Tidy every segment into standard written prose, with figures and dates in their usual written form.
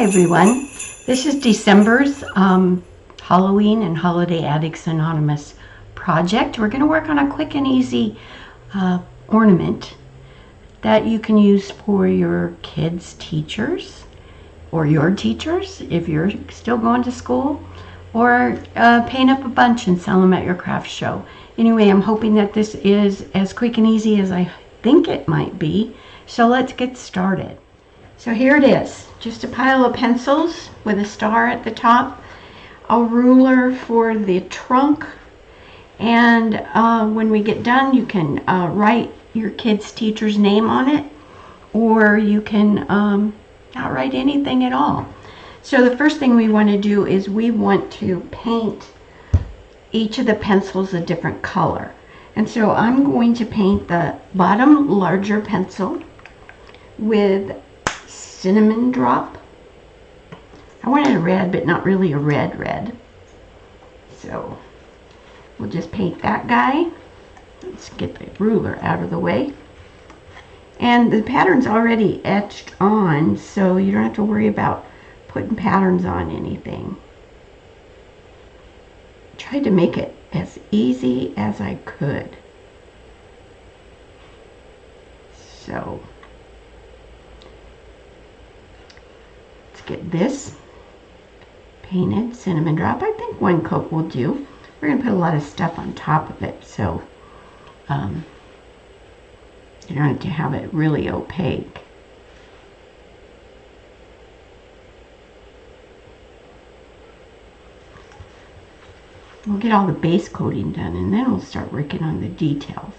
Hi everyone, this is December's Halloween and Holiday Addicts Anonymous project. We're going to work on a quick and easy ornament that you can use for your kids' teachers or your teachers if you're still going to school, or paint up a bunch and sell them at your craft show. Anyway, I'm hoping that this is as quick and easy as I think it might be, so let's get started. So here it is, just a pile of pencils with a star at the top, a ruler for the trunk, and when we get done you can write your kid's teacher's name on it, or you can not write anything at all. So the first thing we want to do is we want to paint each of the pencils a different color. And so I'm going to paint the bottom larger pencil with cinnamon drop. I wanted a red, but not really a red. So we'll just paint that guy. Let's get the ruler out of the way. And the pattern's already etched on, so you don't have to worry about putting patterns on anything. Tried to make it as easy as I could. So get this painted cinnamon drop. I think one coat will do. We're going to put a lot of stuff on top of it, so you don't have to have it really opaque. We'll get all the base coating done, and then we'll start working on the details.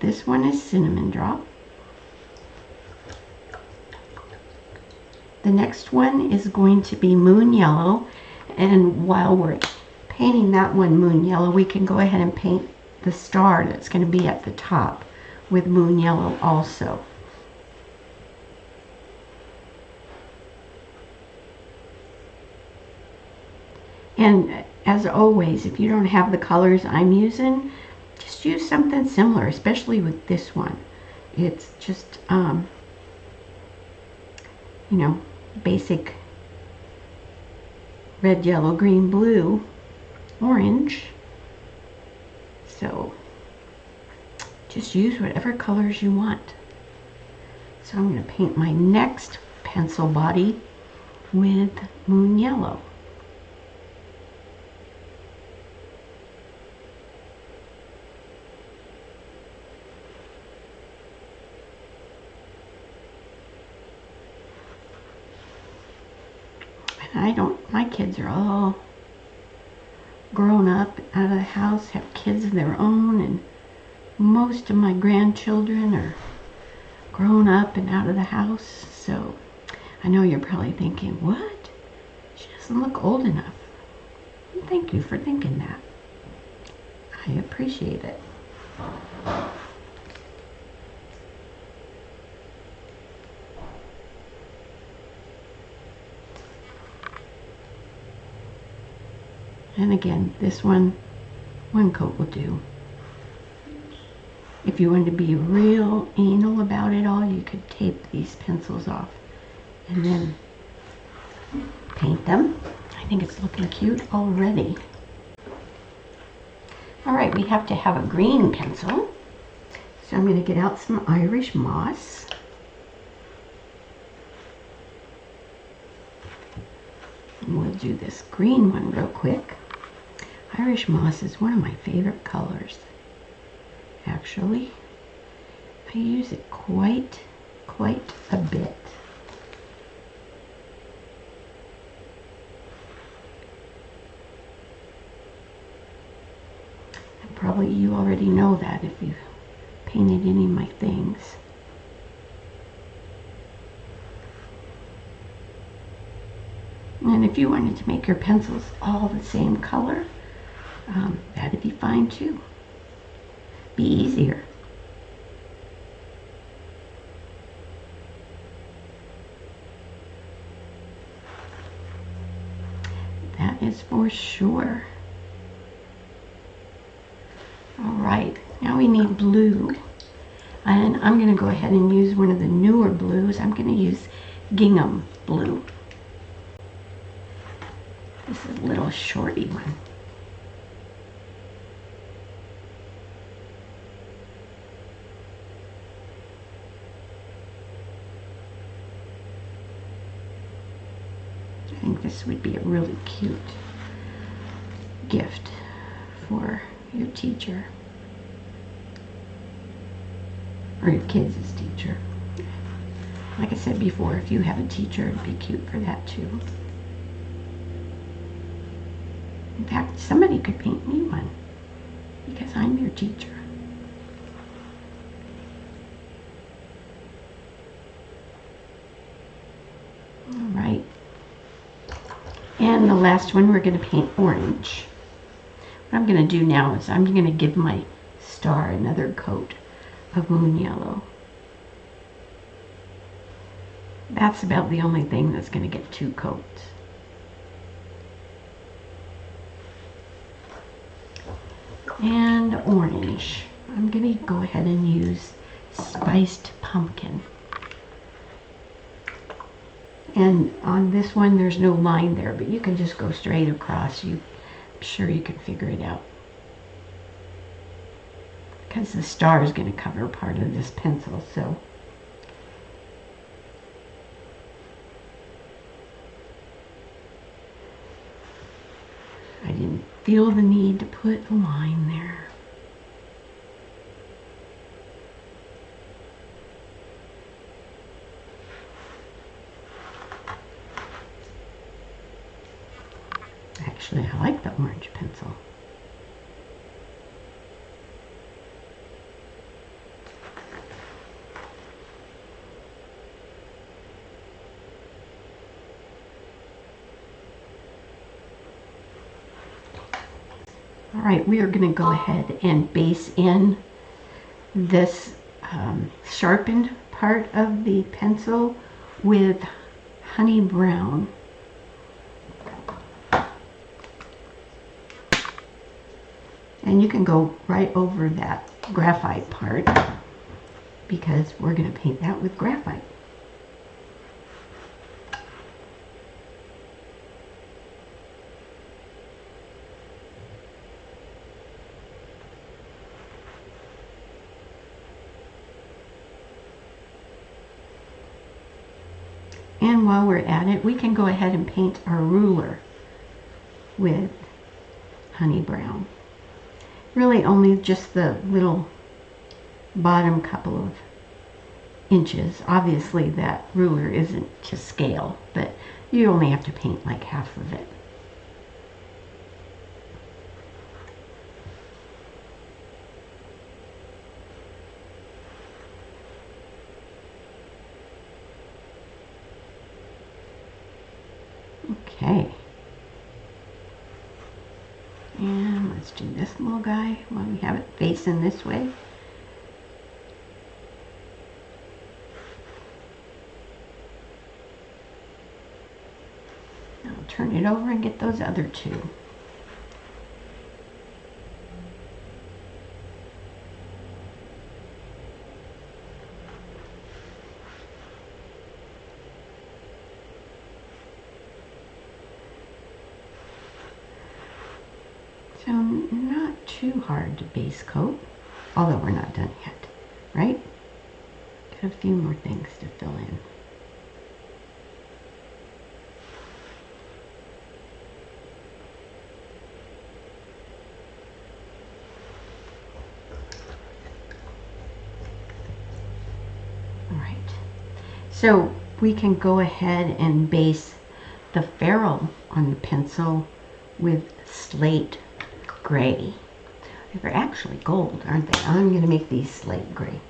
This one is cinnamon drop. The next one is going to be moon yellow, and while we're painting that one moon yellow, we can go ahead and paint the star that's going to be at the top with moon yellow also. And as always, if you don't have the colors I'm using, just use something similar, especially with this one. It's just, you know, basic red, yellow, green, blue, orange. So just use whatever colors you want. So I'm going to paint my next pencil body with moon yellow. My kids are all grown up, out of the house, have kids of their own, and most of my grandchildren are grown up and out of the house. So I know you're probably thinking, what? She doesn't look old enough. Thank you for thinking that. I appreciate it. And again, this one coat will do. If you wanted to be real anal about it all, you could tape these pencils off and then paint them. I think it's looking cute already. All right, we have to have a green pencil. So I'm going to get out some Irish moss. And we'll do this green one real quick. Irish moss is one of my favorite colors. Actually, I use it quite a bit. And probably you already know that if you've painted any of my things. And if you wanted to make your pencils all the same color, that'd be fine too. Be easier. That is for sure. All right, now we need blue. And I'm going to go ahead and use one of the newer blues. I'm going to use gingham blue. This is a little shorty one. I think this would be a really cute gift for your teacher or your kids' teacher. Like I said before, if you have a teacher, it'd be cute for that too. In fact, somebody could paint me one because I'm your teacher. All right. And the last one, we're going to paint orange. What I'm going to do now is I'm going to give my star another coat of moon yellow. That's about the only thing that's going to get 2 coats. And orange. I'm going to go ahead and use spiced pumpkin. And on this one, there's no line there, but you can just go straight across. I'm sure you can figure it out. Because the star is going to cover part of this pencil, so. I didn't feel the need to put a line there. Actually, I like the orange pencil. All right, we are going to go ahead and base in this sharpened part of the pencil with honey brown. And you can go right over that graphite part because we're going to paint that with graphite. And while we're at it, we can go ahead and paint our ruler with honey brown. Really only just the little bottom couple of inches. Obviously that ruler isn't to scale, but you only have to paint like half of it. Okay. And let's do this little guy while we have it facing this way. I'll turn it over and get those other 2. So not too hard to base coat, although we're not done yet, right? Got a few more things to fill in. All right, so we can go ahead and base the ferrule on the pencil with slate gray. They're actually gold, aren't they? I'm going to make these slate gray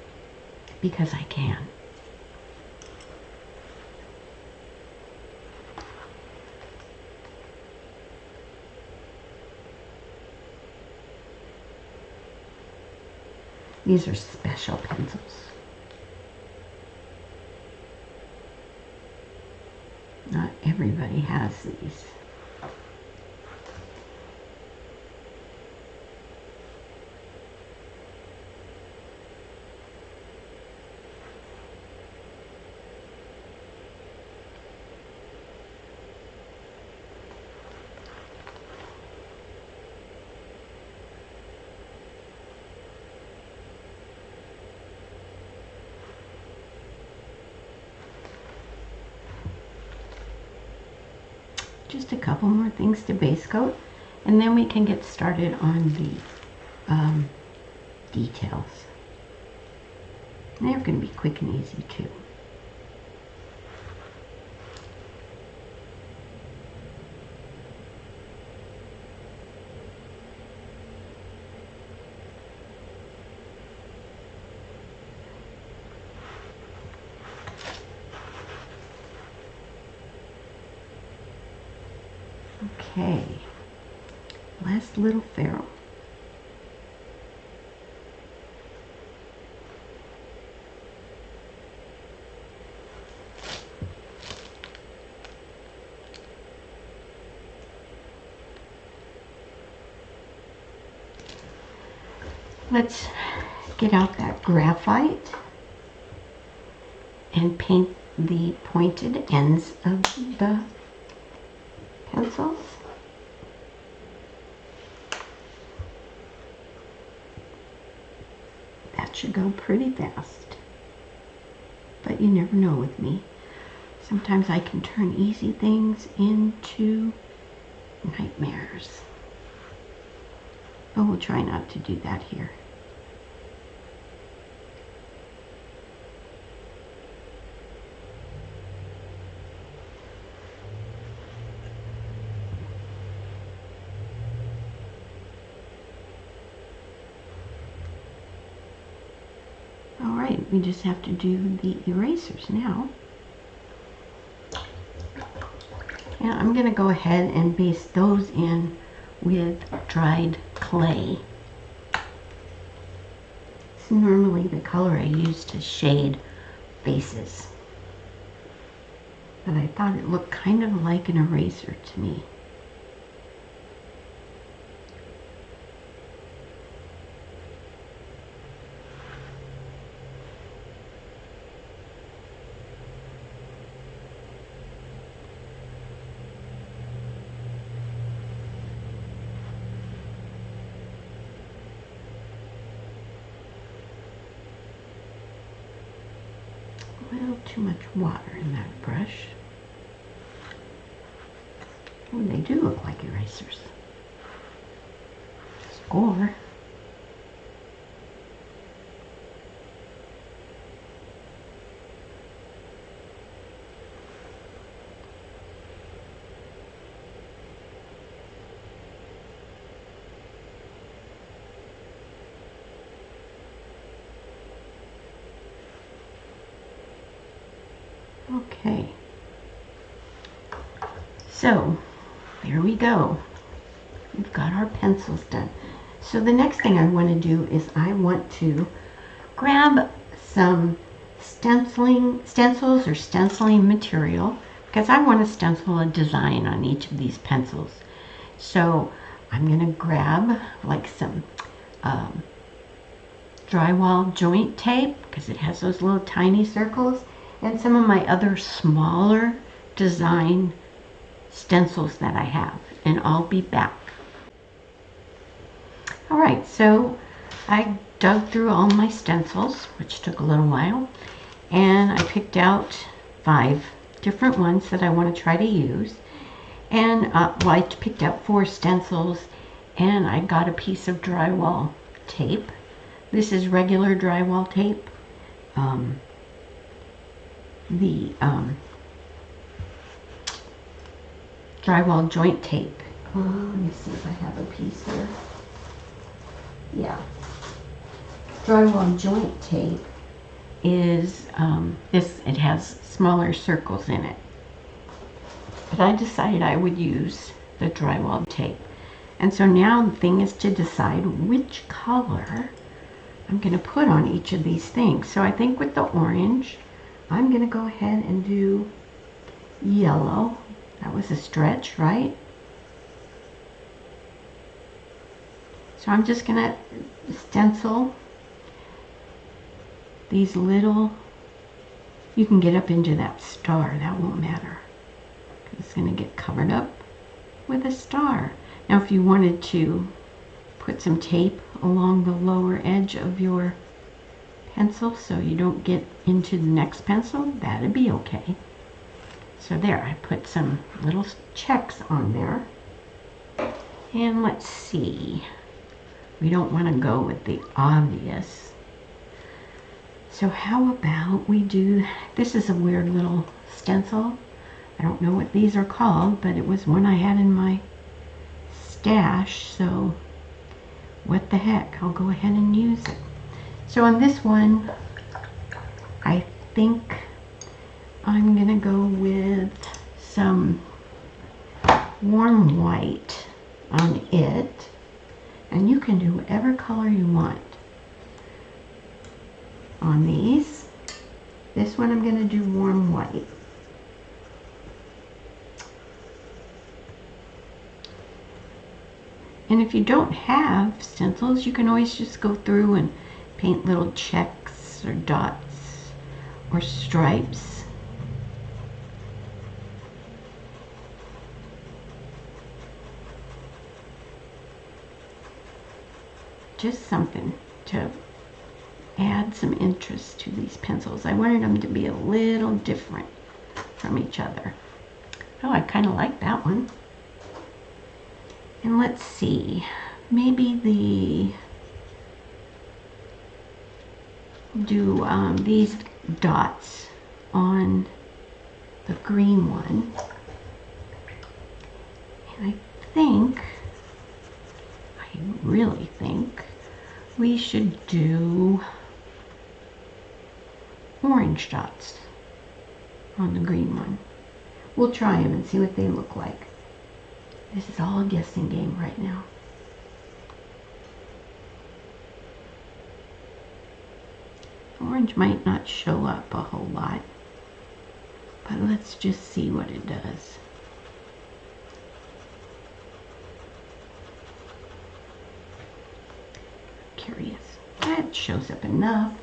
because I can. These are special pencils. Not everybody has these. Just a couple more things to base coat, and then we can get started on the details. And they're going to be quick and easy too. Okay, last little ferrule. Let's get out that graphite and paint the pointed ends of the pencils. That should go pretty fast, but you never know with me. Sometimes I can turn easy things into nightmares. But we'll try not to do that here. Alright, we just have to do the erasers now. And I'm going to go ahead and base those in with dried clay. It's normally the color I use to shade faces, but I thought it looked kind of like an eraser to me. A little too much water in that brush. Oh, they do look like erasers. Score. Okay, so there we go. We've got our pencils done. So the next thing I want to do is I want to grab some stencils or stenciling material, because I want to stencil a design on each of these pencils. So I'm going to grab like some drywall joint tape, because it has those little tiny circles, and some of my other smaller design stencils that I have, and I'll be back. Alright, so I dug through all my stencils, which took a little while, and I picked out 5 different ones that I want to try to use. And well, I picked out 4 stencils, and I got a piece of drywall tape. This is regular drywall tape. The drywall joint tape. Let me see if I have a piece here. Yeah. Drywall joint tape is it has smaller circles in it. But I decided I would use the drywall tape. And so now the thing is to decide which color I'm going to put on each of these things. So I think with the orange, I'm going to go ahead and do yellow. That was a stretch, right? So I'm just going to stencil these little, you can get up into that star, that won't matter. It's going to get covered up with a star. Now if you wanted to put some tape along the lower edge of your pencil so you don't get into the next pencil, that'd be okay. So there, I put some little checks on there. And let's see. We don't want to go with the obvious. So how about we do, this is a weird little stencil. I don't know what these are called, but it was one I had in my stash, so what the heck, I'll go ahead and use it. So on this one, I think I'm gonna go with some warm white on it, and you can do whatever color you want on these. This one I'm gonna do warm white. And if you don't have stencils, you can always just go through and paint little checks or dots or stripes. Just something to add some interest to these pencils. I wanted them to be a little different from each other. Oh, I kind of like that one. And let's see, maybe do these dots on the green one. And I really think we should do orange dots on the green one. We'll try them and see what they look like. This is all a guessing game right now. Orange might not show up a whole lot, but let's just see what it does. Curious. That shows up enough.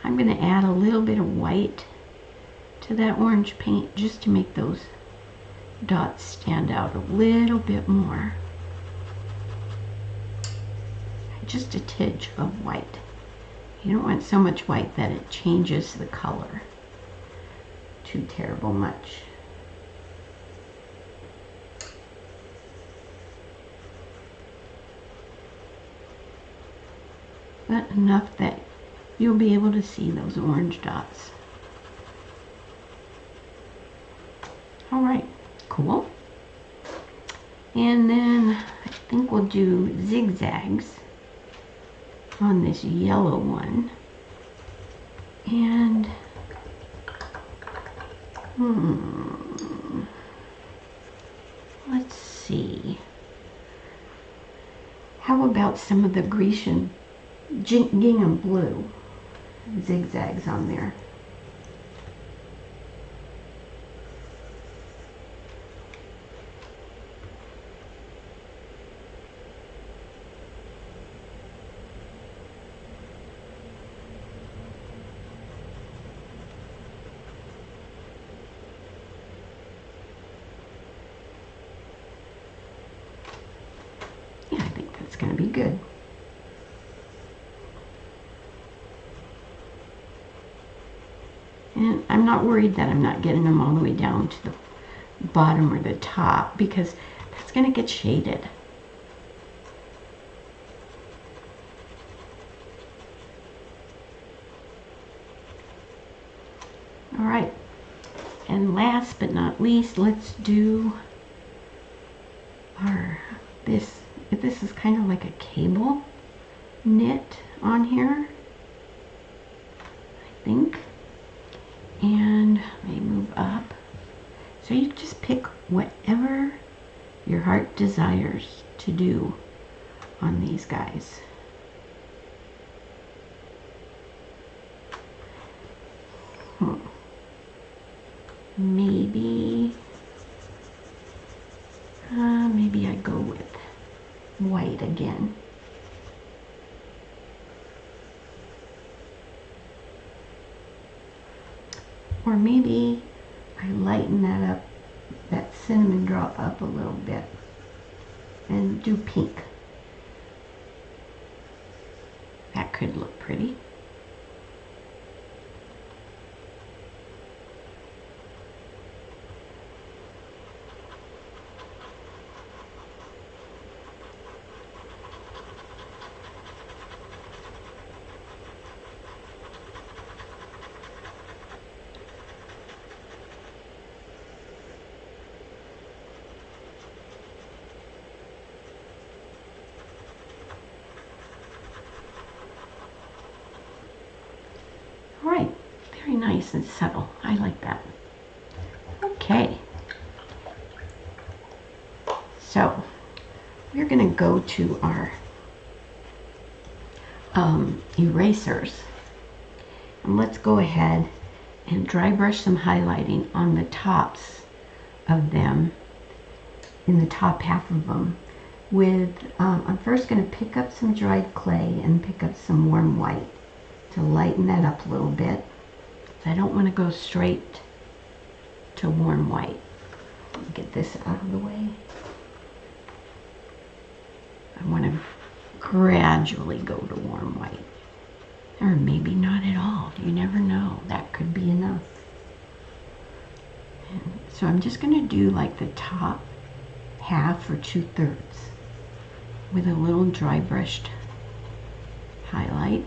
I'm going to add a little bit of white to that orange paint just to make those dots stand out a little bit more. Just a tinge of white. You don't want so much white that it changes the color too terrible much. But enough that you'll be able to see those orange dots. All right, cool. And then I think we'll do zigzags on this yellow one. And let's see. How about some of the Grecian gingham blue zigzags on there? Yeah, I think that's going to be good. And I'm not worried that I'm not getting them all the way down to the bottom or the top, because that's going to get shaded. All right, and last but not least, let's do our this is kind of like a cable knit on here, I think. And let me move up. So you just pick whatever your heart desires to do on these guys. Maybe I go with white again. Or maybe I lighten that up, that cinnamon drop up a little bit, and do pink. could look pretty. All right, very nice and subtle. I like that. Okay. So we're going to go to our erasers. And let's go ahead and dry brush some highlighting on the tops of them, in the top half of them, with, I'm first going to pick up some dried clay and pick up some warm white to lighten that up a little bit. I don't want to go straight to warm white. Let me get this out of the way. I want to gradually go to warm white. Or maybe not at all. You never know. That could be enough. And so I'm just going to do like the top half or 2/3 with a little dry brushed highlight.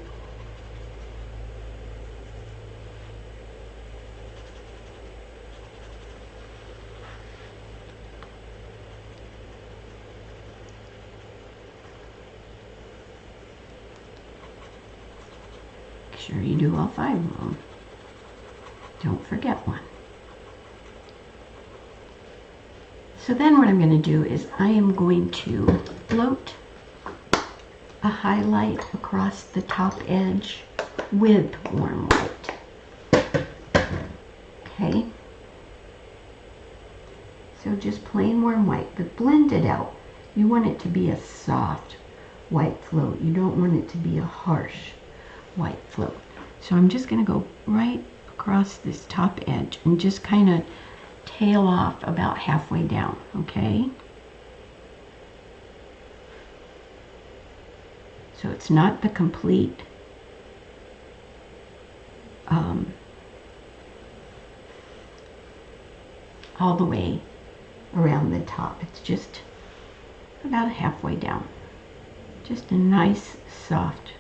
Make sure you do all 5 of them. Don't forget one. So then what I'm going to do is I am going to float a highlight across the top edge with warm white. Okay? So just plain warm white, but blend it out. You want it to be a soft white float. You don't want it to be a harsh white float. So I'm just going to go right across this top edge and just kind of tail off about halfway down, okay? So it's not the complete all the way around the top. It's just about halfway down. Just a nice, soft,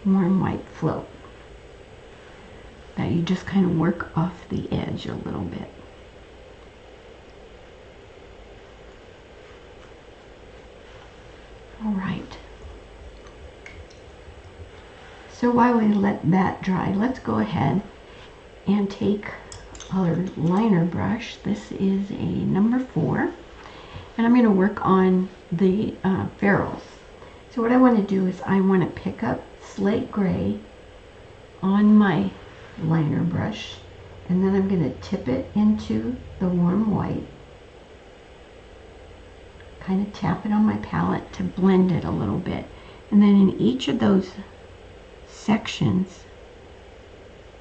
warm white float that you just kind of work off the edge a little bit. All right. So while we let that dry, let's go ahead and take our liner brush. This is a number 4, and I'm going to work on the ferrules. So what I want to do is I want to pick up slate gray on my liner brush, and then I'm going to tip it into the warm white. Kind of tap it on my palette to blend it a little bit. And then in each of those sections,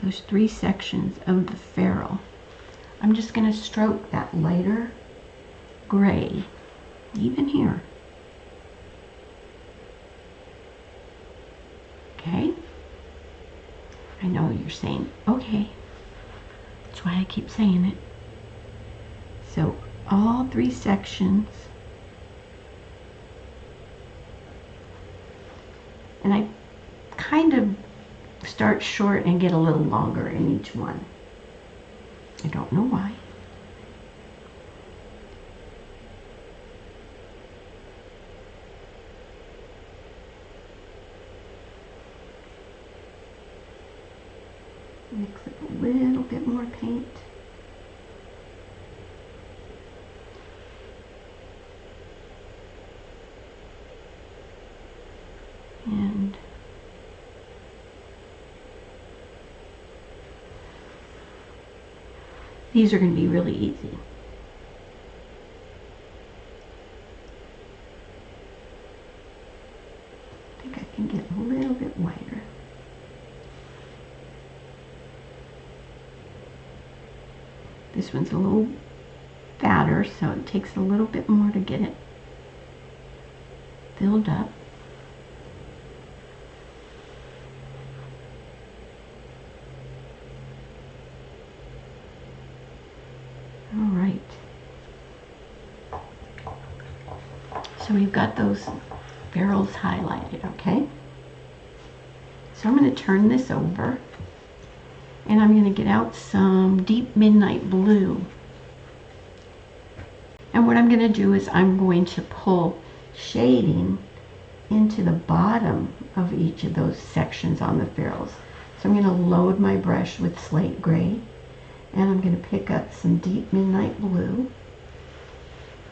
those 3 sections of the ferrule, I'm just going to stroke that lighter gray, even here. Okay? I know you're saying, okay. That's why I keep saying it. So all 3 sections. And I kind of start short and get a little longer in each one. I don't know why. Mix up a little bit more paint. And these are going to be really easy. I think I can get a little bit wider. This one's a little fatter, so it takes a little bit more to get it filled up. we've got those ferrules highlighted, okay? So I'm going to turn this over, and I'm going to get out some deep midnight blue. And what I'm going to do is I'm going to pull shading into the bottom of each of those sections on the ferrules. So I'm going to load my brush with slate gray, and I'm going to pick up some deep midnight blue.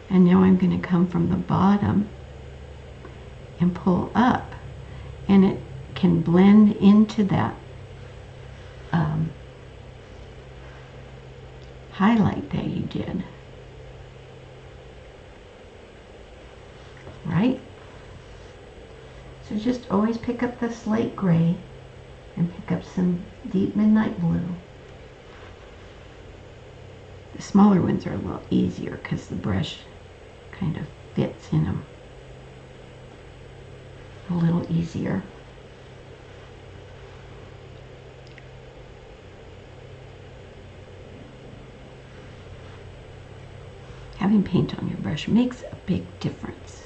And now I'm going to come from the bottom and pull up, and it can blend into that highlight that you did, right? So just always pick up the slate gray and pick up some deep midnight blue. The smaller ones are a little easier because the brush kind of fits in them a little easier. Having paint on your brush makes a big difference.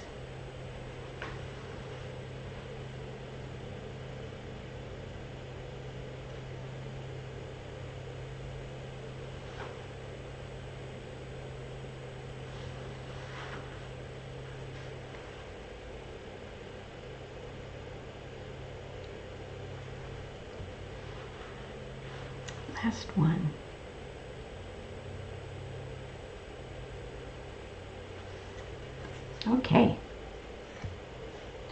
Last one. Okay,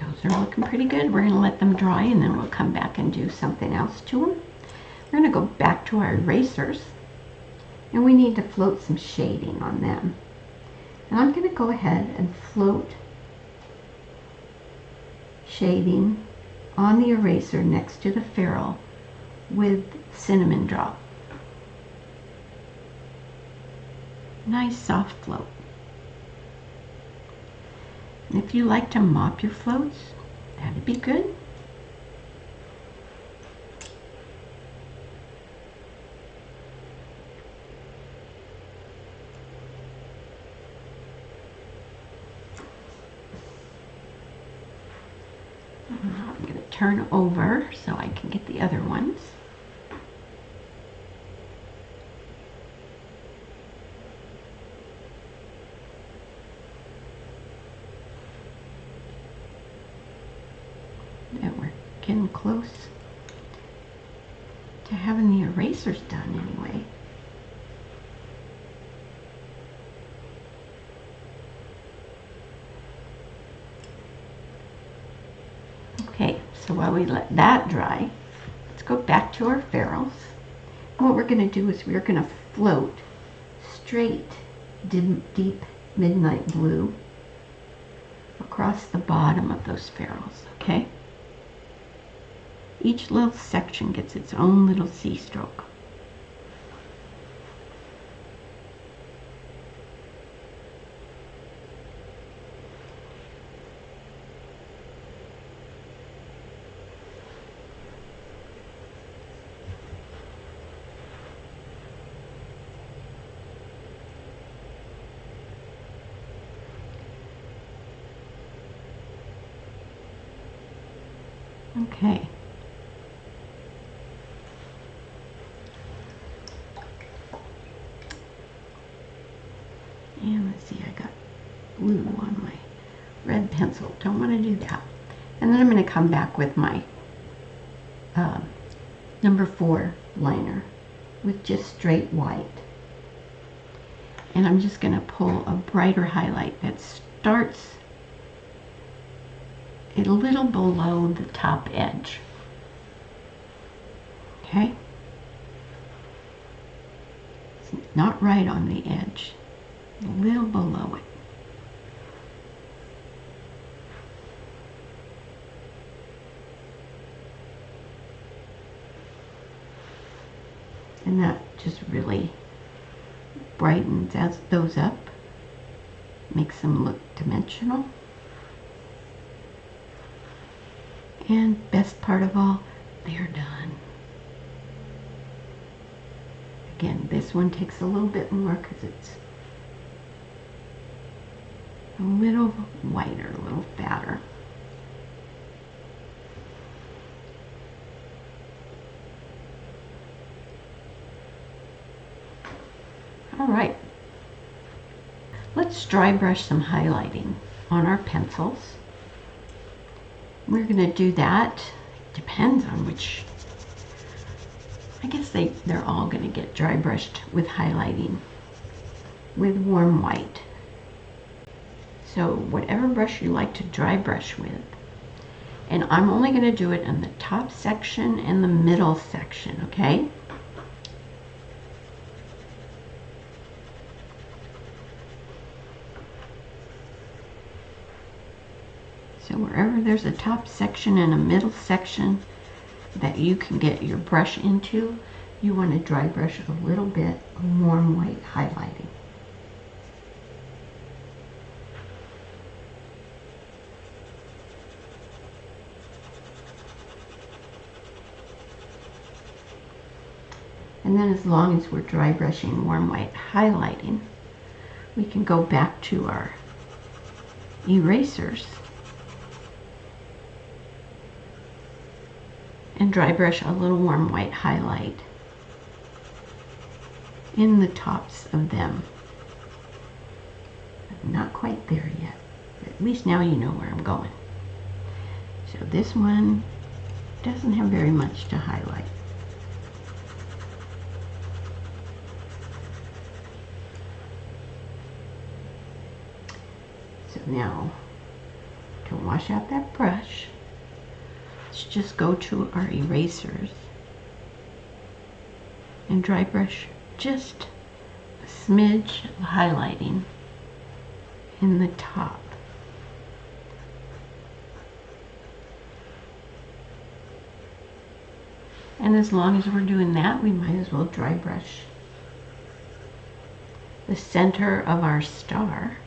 those are looking pretty good. We're going to let them dry, and then we'll come back and do something else to them. We're going to go back to our erasers, and we need to float some shading on them. And I'm going to go ahead and float shading on the eraser next to the ferrule with cinnamon drop. Nice soft float. And if you like to mop your floats, that'd be good. I'm going to turn over so I can get the other ones. And we're getting close to having the erasers done anyway. Okay, so while we let that dry, let's go back to our ferrules. What we're going to do is we're going to float straight deep midnight blue across the bottom of those ferrules, okay? Each little section gets its own little C stroke. Okay. And let's see, I got blue on my red pencil. Don't want to do that. And then I'm going to come back with my number 4 liner with just straight white. And I'm just going to pull a brighter highlight that starts a little below the top edge. Okay? It's not right on the edge, a little below it. And that just really brightens those up, makes them look dimensional. And best part of all, they're done. Again, this one takes a little bit more because it's a little whiter, a little fatter. All right, let's dry brush some highlighting on our pencils. We're going to do that, depends on which, I guess they're all going to get dry brushed with highlighting with warm white. So whatever brush you like to dry brush with. And I'm only going to do it in the top section and the middle section, okay? So wherever there's a top section and a middle section that you can get your brush into, you want to dry brush a little bit of warm white highlighting. And then as long as we're dry brushing warm white highlighting, we can go back to our erasers and dry brush a little warm white highlight in the tops of them. I'm not quite there yet, but at least now you know where I'm going. So this one doesn't have very much to highlight. So now, to wash out that brush, let's just go to our erasers and dry brush just a smidge of highlighting in the top. And as long as we're doing that, we might as well dry brush the center of our star.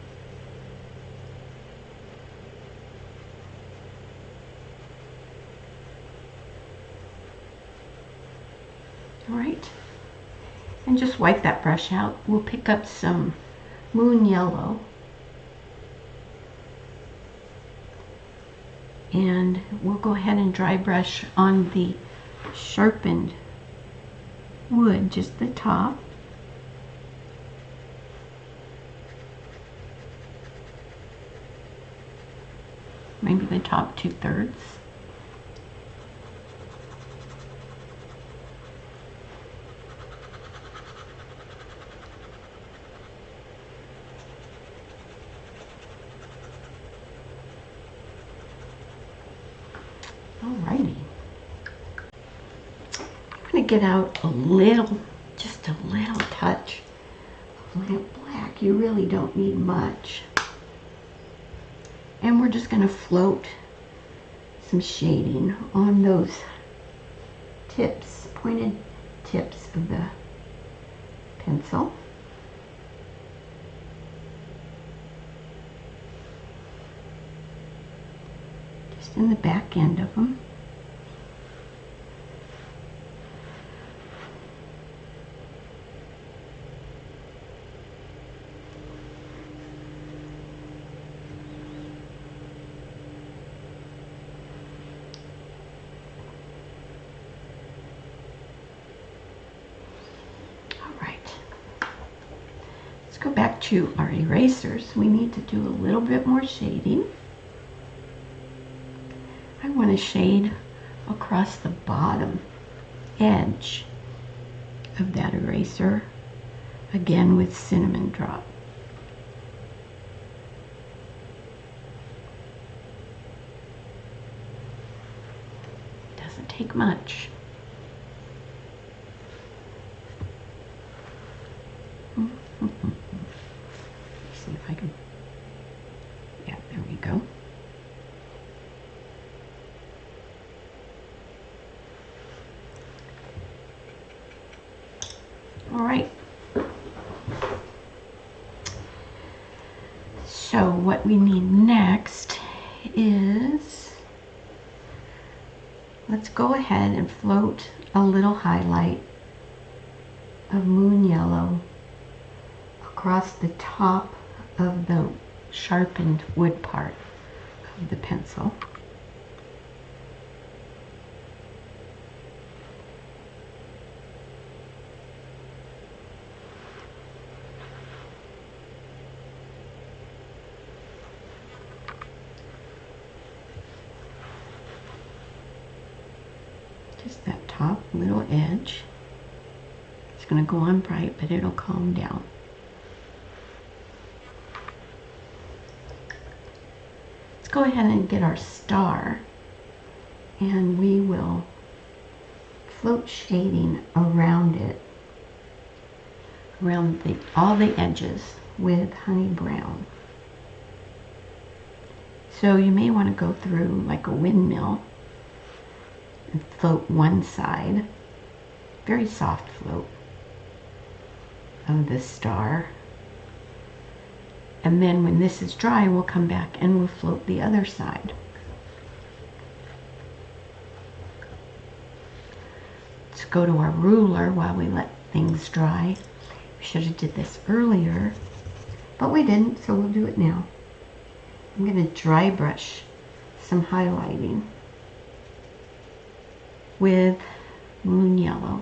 All right, and just wipe that brush out. We'll pick up some moon yellow and we'll go ahead and dry brush on the sharpened wood, just the top. Maybe the top 2/3. Alrighty. I'm going to get out a little, just a little touch of lamp black. You really don't need much. And we're just going to float some shading on those tips, pointed tips of the pencil. Just in the back end of them. Go back to our erasers. We need to do a little bit more shading. I want to shade across the bottom edge of that eraser, again with cinnamon drop. Doesn't take much. See if I can, yeah, there we go. All right. So what we need next is, let's go ahead and float a little highlight of moon yellow across the top of the sharpened wood part of the pencil. Just that top little edge. It's going to go on bright, but it'll calm down. Let's go ahead and get our star, and we will float shading around it, around all the edges with honey brown. So you may want to go through like a windmill and float one side, very soft float of the star. And then when this is dry, we'll come back and we'll float the other side. Let's go to our ruler while we let things dry. We should have did this earlier, but we didn't, so we'll do it now. I'm going to dry brush some highlighting with moon yellow.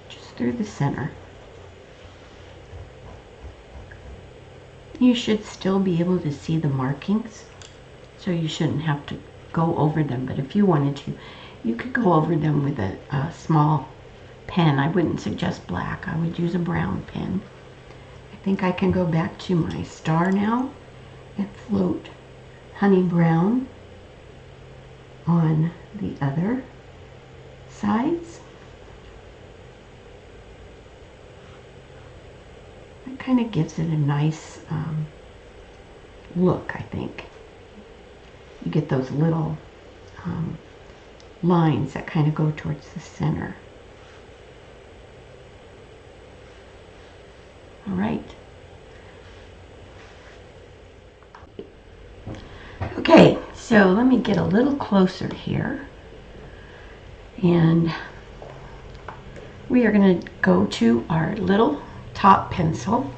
Just through the center. You should still be able to see the markings, so you shouldn't have to go over them, but if you wanted to, you could go over them with a small pen. I wouldn't suggest black. I would use a brown pen. I think I can go back to my star now and float honey brown on the other sides. It kind of gives it a nice look, I think. You get those little lines that kind of go towards the center. All right. Okay, so let me get a little closer here. And we are going to go to our little top pencil.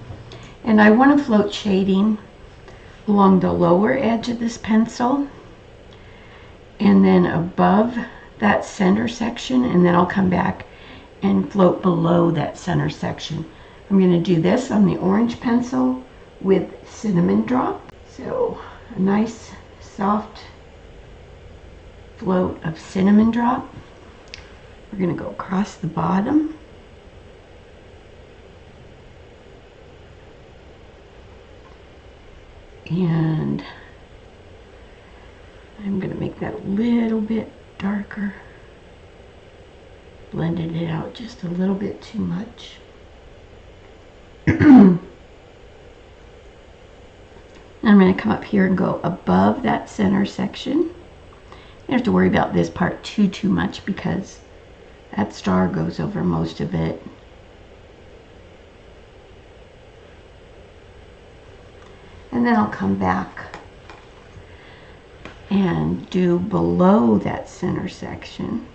And I want to float shading along the lower edge of this pencil, and then above that center section, and then I'll come back and float below that center section. I'm going to do this on the orange pencil with cinnamon drop. So a nice soft float of cinnamon drop. We're going to go across the bottom. And I'm going to make that a little bit darker. Blended it out just a little bit too much. I'm going to come up here and go above that center section. You don't have to worry about this part too much because that star goes over most of it. And then I'll come back and do below that center section.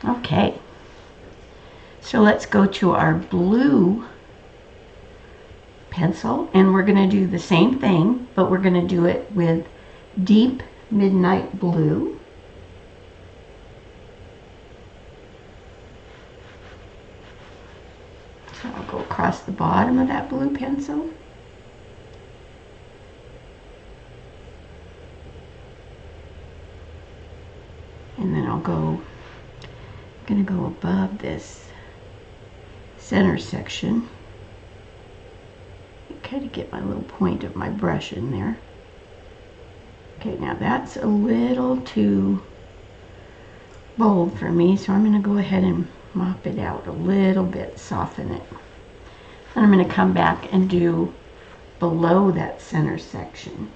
Okay, so let's go to our blue pencil, and we're going to do the same thing, but we're going to do it with deep midnight blue. So I'll go across the bottom of that blue pencil. And then I'm going to go above this center section. Kind of get my little point of my brush in there. Okay, now that's a little too bold for me, so I'm going to go ahead and mop it out a little bit, soften it. And I'm going to come back and do below that center section.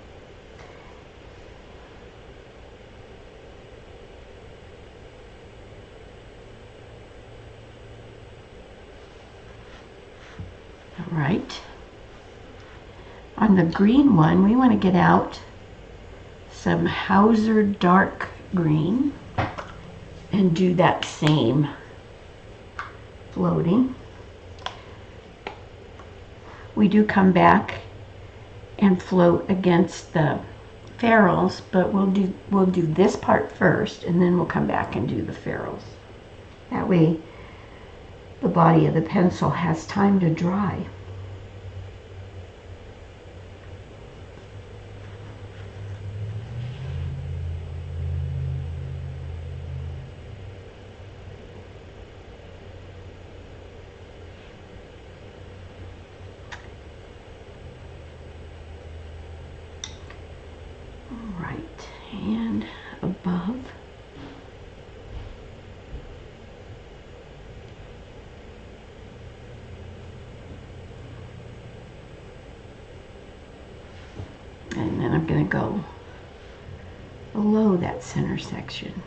Right. On the green one, we want to get out some Hauser dark green and do that same floating. We do come back and float against the ferrules, but we'll do this part first, and then we'll come back and do the ferrules. That way the body of the pencil has time to dry. Right, and above. And then I'm going to go below that center section.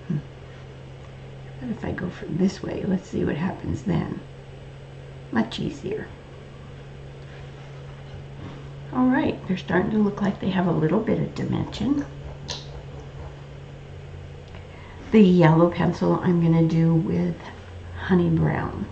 But if I go from this way, let's see what happens then. Much easier. All right, they're starting to look like they have a little bit of dimension. The yellow pencil I'm going to do with honey brown.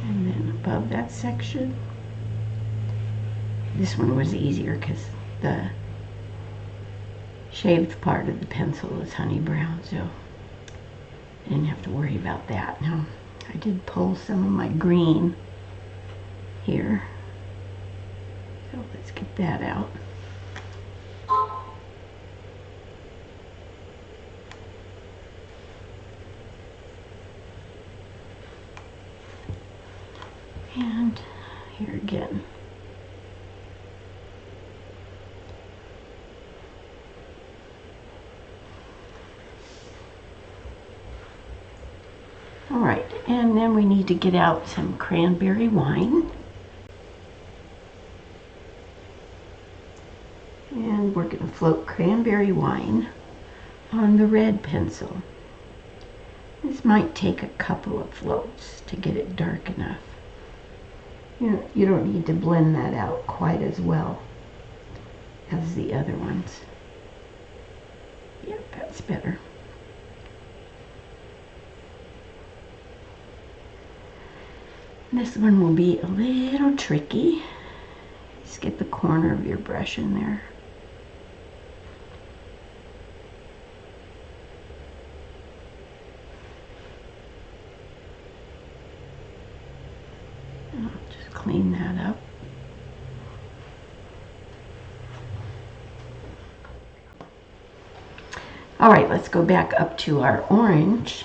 And then above that section, this one was easier because the shaved part of the pencil is honey brown, so I didn't have to worry about that. Now, I did pull some of my green here, so let's get that out. And here again. All right, and then we need to get out some cranberry wine. And we're going to float cranberry wine on the red pencil. This might take a couple of floats to get it dark enough. You don't need to blend that out quite as well as the other ones. Yep, that's better. This one will be a little tricky. Just get the corner of your brush in there. And I'll just clean that up. All right, let's go back up to our orange.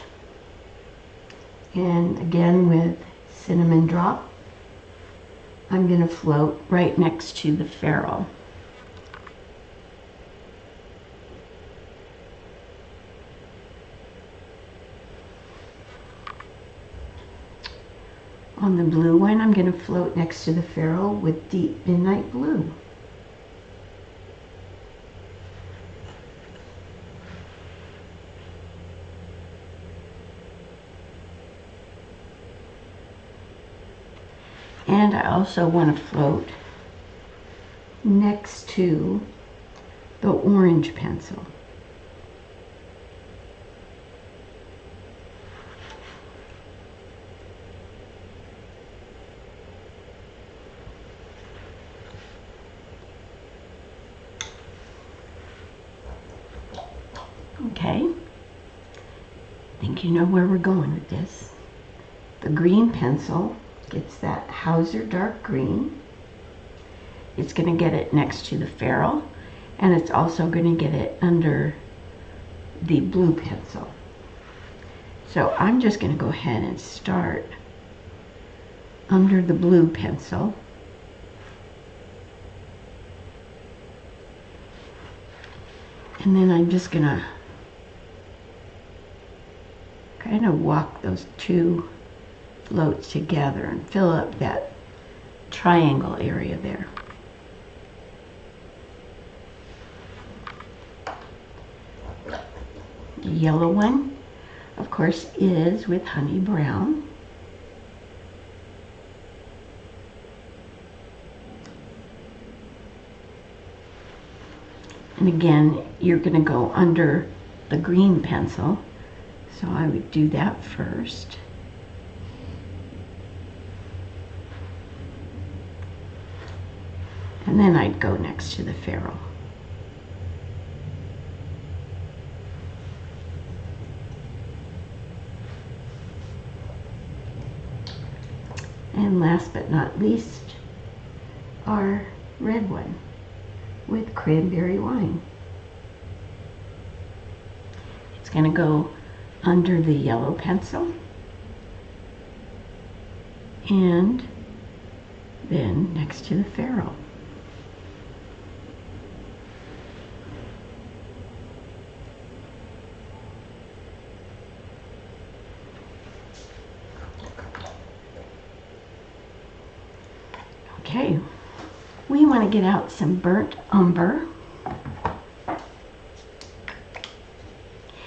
And again with cinnamon drop, I'm going to float right next to the ferrule. On the blue one, I'm going to float next to the ferrule with deep midnight blue. And I also want to float next to the orange pencil. Okay, I think you know where we're going with this. The green pencil gets that Hauser dark green. It's going to get it next to the ferrule, and it's also going to get it under the blue pencil. So I'm just going to go ahead and start under the blue pencil. And then I'm just going to kind of walk those two floats together and fill up that triangle area there. The yellow one, of course, is with honey brown. And again, you're going to go under the green pencil, so I would do that first. And then I'd go next to the ferrule. And last but not least, our red one with cranberry wine. It's going to go under the yellow pencil and then next to the ferrule. Okay, we want to get out some burnt umber,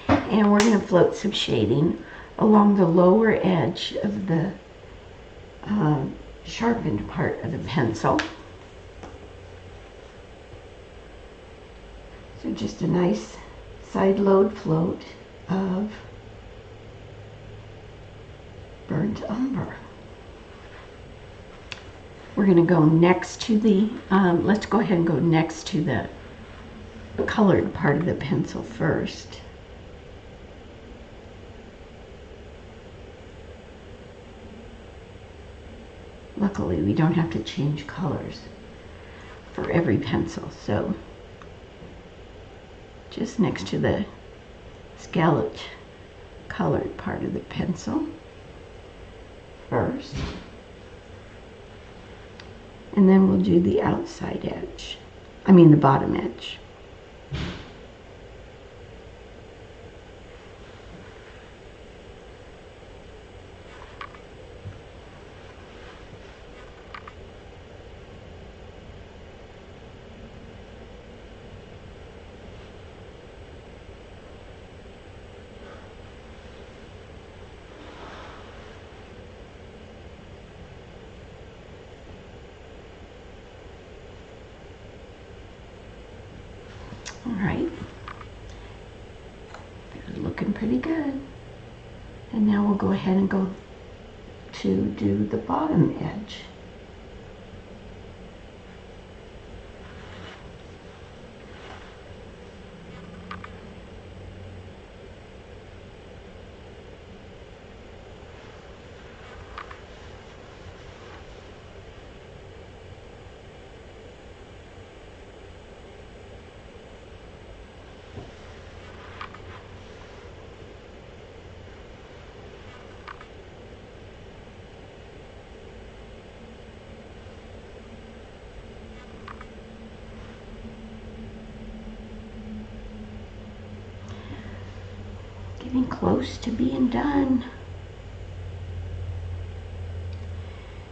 and we're going to float some shading along the lower edge of the sharpened part of the pencil. So just a nice side load float of burnt umber. We're going to go next to the, let's go ahead and go next to the colored part of the pencil first. Luckily, we don't have to change colors for every pencil, so just next to the scalloped colored part of the pencil first. And then we'll do the outside edge, the bottom edge. All right, it's looking pretty good. And now we'll go ahead and go to do the bottom edge. Getting close to being done.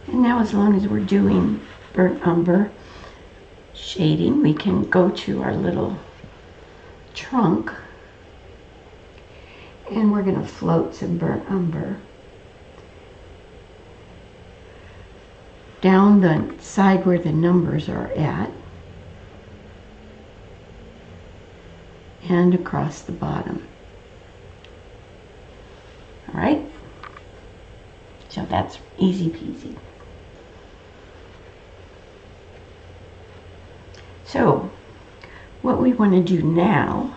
And now, as long as we're doing burnt umber shading, we can go to our little trunk and we're going to float some burnt umber down the side where the numbers are at and across the bottom. All right, so that's easy peasy. So what we want to do now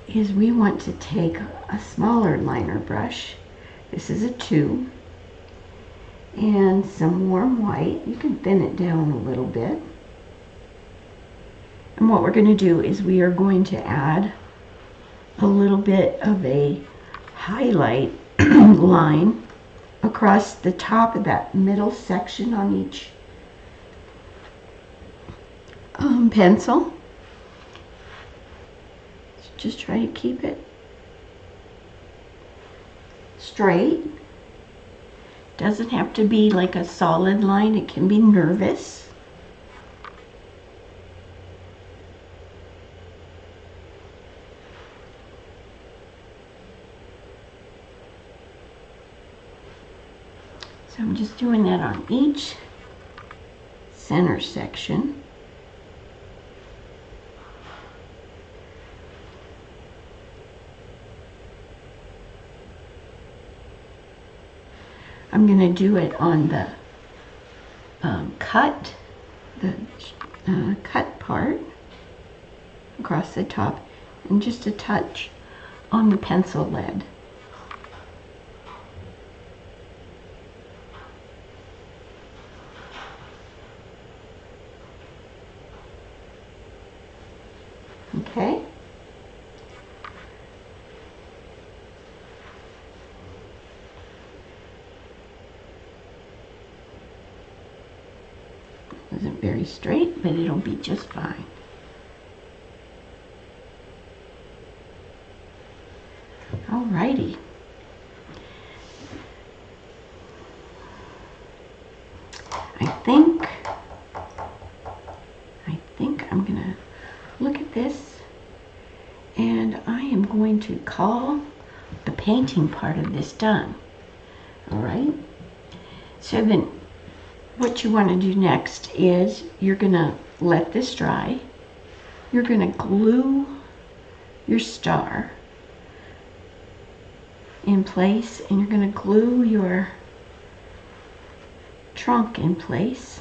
is we want to take a smaller liner brush. This is a 2, and some warm white. You can thin it down a little bit. And what we're going to do is we are going to add a little bit of a highlight line across the top of that middle section on each pencil. Just try to keep it straight. Doesn't have to be like a solid line, it can be nervous. So I'm just doing that on each center section. I'm going to do it on the cut part across the top, and just a touch on the pencil lead. Okay. Isn't very straight, but it'll be just fine. Alrighty. I think I'm gonna look at this, and I am going to call the painting part of this done. Alright? So then what you want to do next is you're going to let this dry. You're going to glue your star in place, and you're going to glue your trunk in place.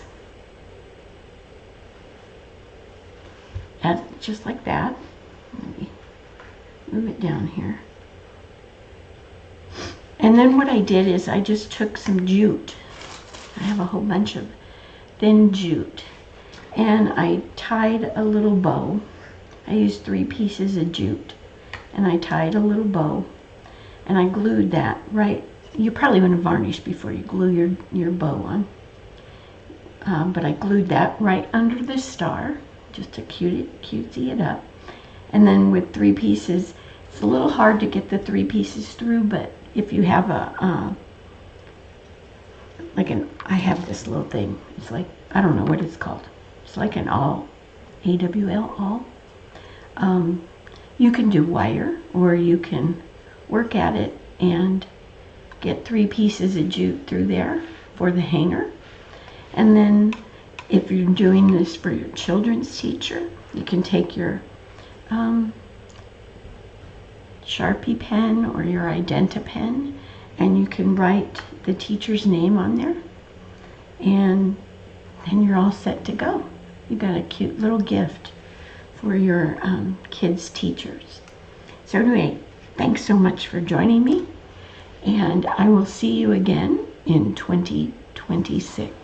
Just like that. Let me move it down here. And then what I did is I just took some jute. I have a whole bunch of thin jute, and I tied a little bow. I used 3 pieces of jute, and I tied a little bow, and I glued that right. You probably want to varnish before you glue your bow on, but I glued that right under the star just to cutesy it up. And then with 3 pieces, it's a little hard to get the 3 pieces through, but if you have I have this little thing. It's like, I don't know what it's called. It's like an awl, AWL awl. You can do wire, or you can work at it and get 3 pieces of jute through there for the hanger. And then if you're doing this for your children's teacher, you can take your Sharpie pen or your Identa pen, and you can write the teacher's name on there, and then you're all set to go. You got a cute little gift for your kids' teachers. So anyway, thanks so much for joining me, and I will see you again in 2026.